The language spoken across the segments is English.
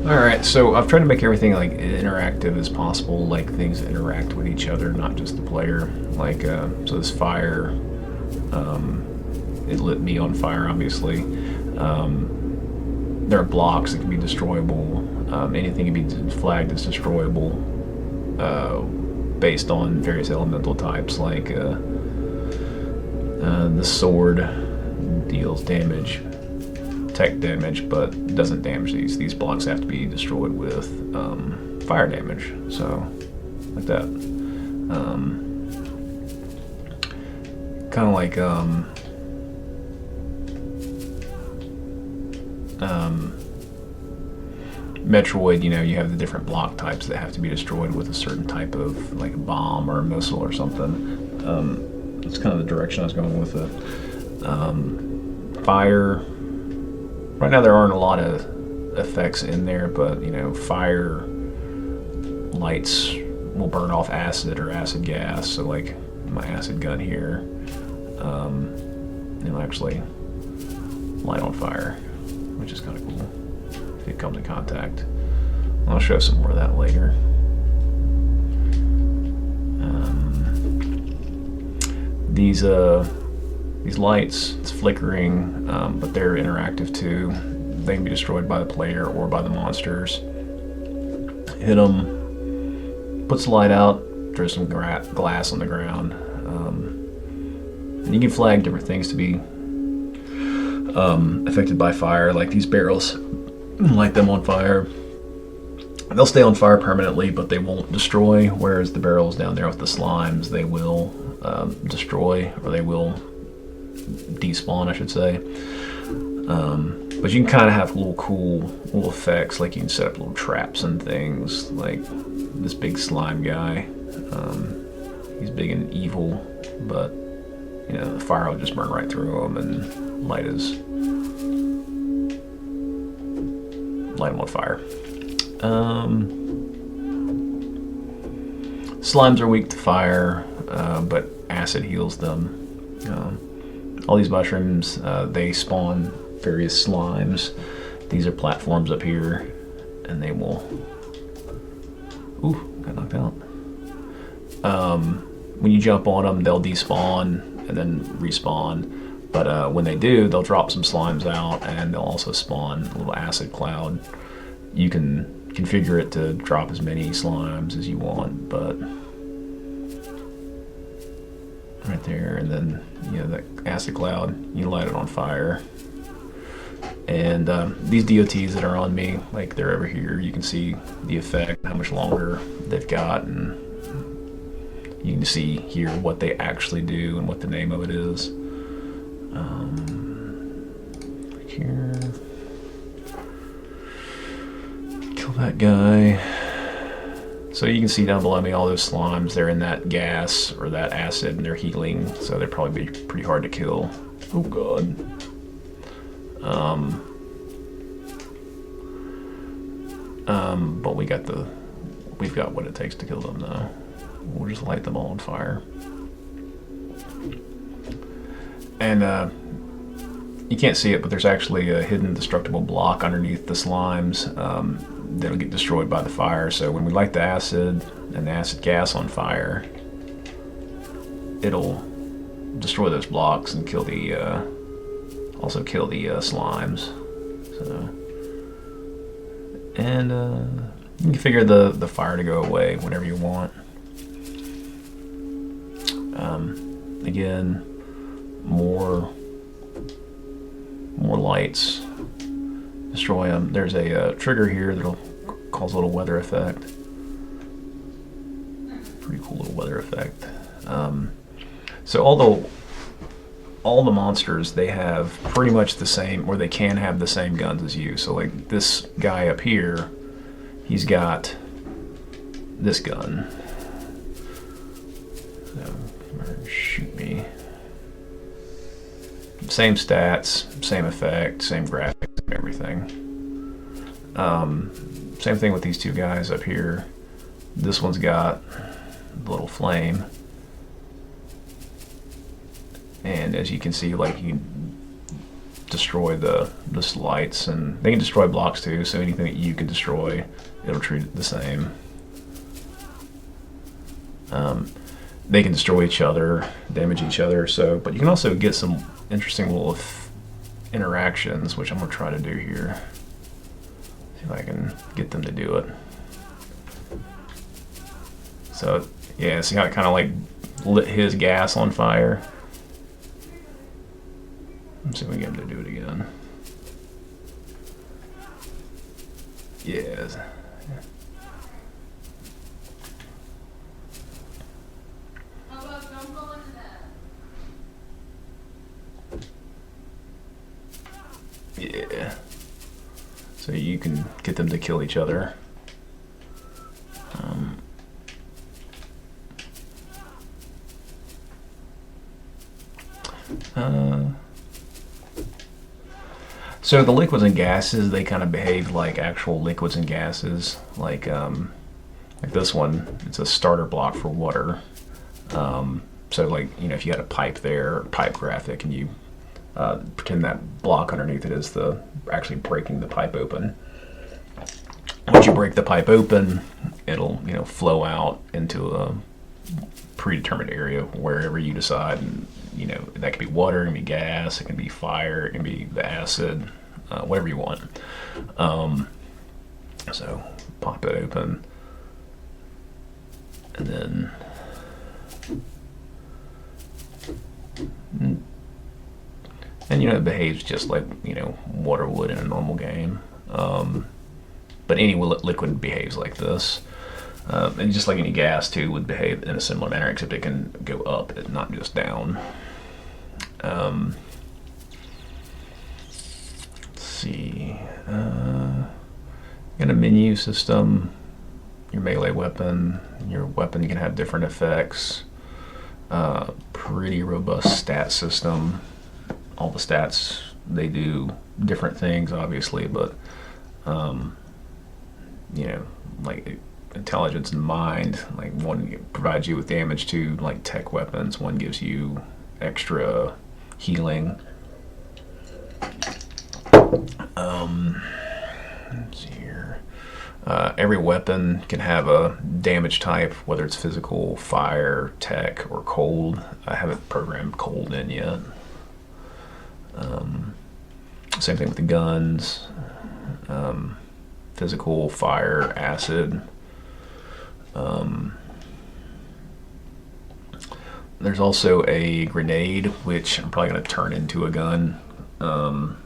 Alright, so I've tried to make everything like interactive as possible, like things that interact with each other, not just the player. Like, so this fire, it lit me on fire, obviously. There are blocks that can be destroyable. Anything can be flagged as destroyable based on various elemental types, like the sword deals damage, tech damage, but doesn't damage these. These blocks have to be destroyed with fire damage, so like that. Kind of like Metroid, you know, you have the different block types that have to be destroyed with a certain type of, like, a bomb or a missile or something. That's kind of the direction I was going with it. Fire. Right now there aren't a lot of effects in there, but, you know, fire lights will burn off acid or acid gas. So, like, my acid gun here, it'll actually light on fire, which is kind of cool if it comes in contact. I'll show some more of that later. These lights, it's flickering, but they're interactive too. They can be destroyed by the player or by the monsters. Hit them, puts the light out, throw some glass on the ground. And you can flag different things to be affected by fire, like these barrels. Light them on fire. They'll stay on fire permanently, but they won't destroy, whereas the barrels down there with the slimes, they will destroy, or they will despawn, I should say. But you can kind of have little cool little effects, like you can set up little traps and things, like this big slime guy. He's big and evil, but you know, the fire will just burn right through him and light him on fire. Slimes are weak to fire, but acid heals them. All these mushrooms, they spawn various slimes. These are platforms up here, and they will... Ooh, got knocked out. When you jump on them, they'll despawn and then respawn. But when they do, they'll drop some slimes out, and they'll also spawn a little acid cloud. You can configure it to drop as many slimes as you want, but right there, and then, you know, that acid cloud, you light it on fire. And these DOTs that are on me, like, they're over here. You can see the effect, how much longer they've got, and you can see here what they actually do and what the name of it is. Like here. Kill that guy. So you can see down below me all those slimes. They're in that gas or that acid, and they're healing, so they'd probably be pretty hard to kill. Oh god. But we've got what it takes to kill them though. We'll just light them all on fire. And you can't see it, but there's actually a hidden destructible block underneath the slimes that'll get destroyed by the fire. So when we light the acid and the acid gas on fire, it'll destroy those blocks and kill the also kill the slimes. So, and you can configure the fire to go away whenever you want. Again, more lights, destroy them. There's a trigger here that'll cause a little weather effect. Pretty cool little weather effect. So all the monsters, they have pretty much the same, or they can have the same guns as you. So like this guy up here, he's got this gun. So, shoot me. Same stats, same effect, same graphics, everything. Same thing with these two guys up here. This one's got a little flame. And as you can see, like, you can destroy the lights, and they can destroy blocks too. So anything that you can destroy, it'll treat it the same. They can destroy each other, damage each other. So, but you can also get some interesting little interactions, which I'm gonna try to do here. See if I can get them to do it. So yeah, see how it kind of like lit his gas on fire? Let's see if we can get him to do it again. Yes. Yeah. So you can get them to kill each other. So the liquids and gases, they kind of behave like actual liquids and gases. Like this one, it's a starter block for water. So like, you know, if you had a pipe there, or pipe graphic, and you pretend that block underneath it is actually breaking the pipe open. Once you break the pipe open, it'll, you know, flow out into a predetermined area wherever you decide. And, you know, that could be water, it can be gas, it can be fire, it can be the acid, whatever you want. So pop it open, and then and you know, it behaves just like, you know, water would in a normal game. But any liquid behaves like this. And just like any gas too would behave in a similar manner, except it can go up and not just down. Let's see. In a menu system, your melee weapon, your weapon can have different effects. Pretty robust stat system. All the stats, they do different things, obviously, but you know, like intelligence and mind, like one provides you with damage to like tech weapons, one gives you extra healing. Let's see here. Every weapon can have a damage type, whether it's physical, fire, tech, or cold. I haven't programmed cold in yet. Same thing with the guns. Physical, fire, acid. There's also a grenade, which I'm probably going to turn into a gun, and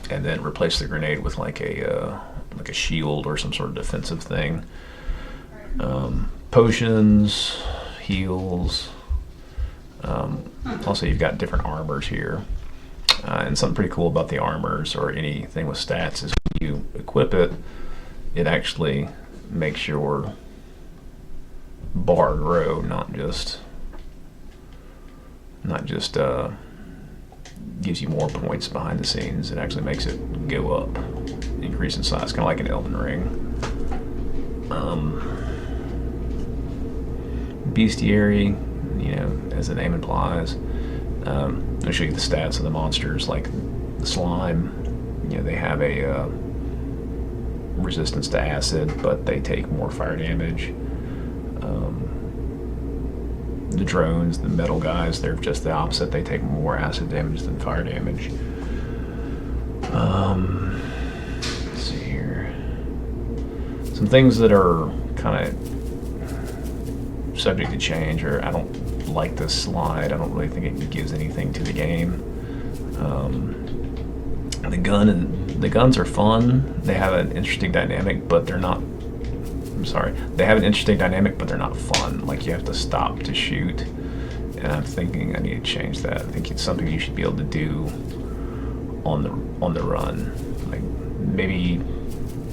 then replace the grenade with like a shield or some sort of defensive thing. Potions, heals. Also, you've got different armors here. And something pretty cool about the armors or anything with stats is when you equip it, it actually makes your bar grow, not just gives you more points behind the scenes. It actually makes it go up, increase in size, kind of like an Elden Ring. Bestiary, you know, as the name implies. I'll show you the stats of the monsters, like the slime. You know, they have a resistance to acid, but they take more fire damage. The drones, the metal guys, they're just the opposite. They take more acid damage than fire damage. Let's see here. Some things that are kind of subject to change, or I don't like this slide. I don't really think it gives anything to the game. The guns are fun. They have an interesting dynamic, but they're not. They have an interesting dynamic, but they're not fun. Like, you have to stop to shoot, and I'm thinking I need to change that. I think it's something you should be able to do on the run. Like, maybe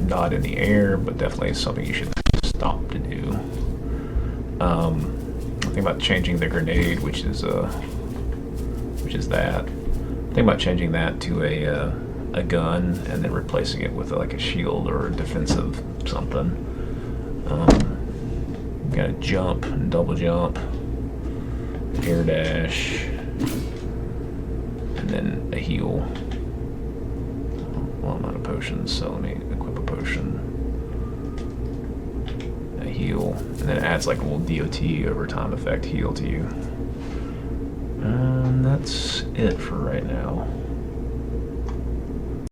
not in the air, but definitely something you should stop to do. Think about changing the grenade, which is that. Think about changing that to a gun, and then replacing it with like a shield or a defensive something. Got a jump, double jump, air dash, and and then a heal. Well, I'm out of potions, so let me equip a potion. A heal, and then it adds like a little DOT overtime effect heal to you. And that's it for right now.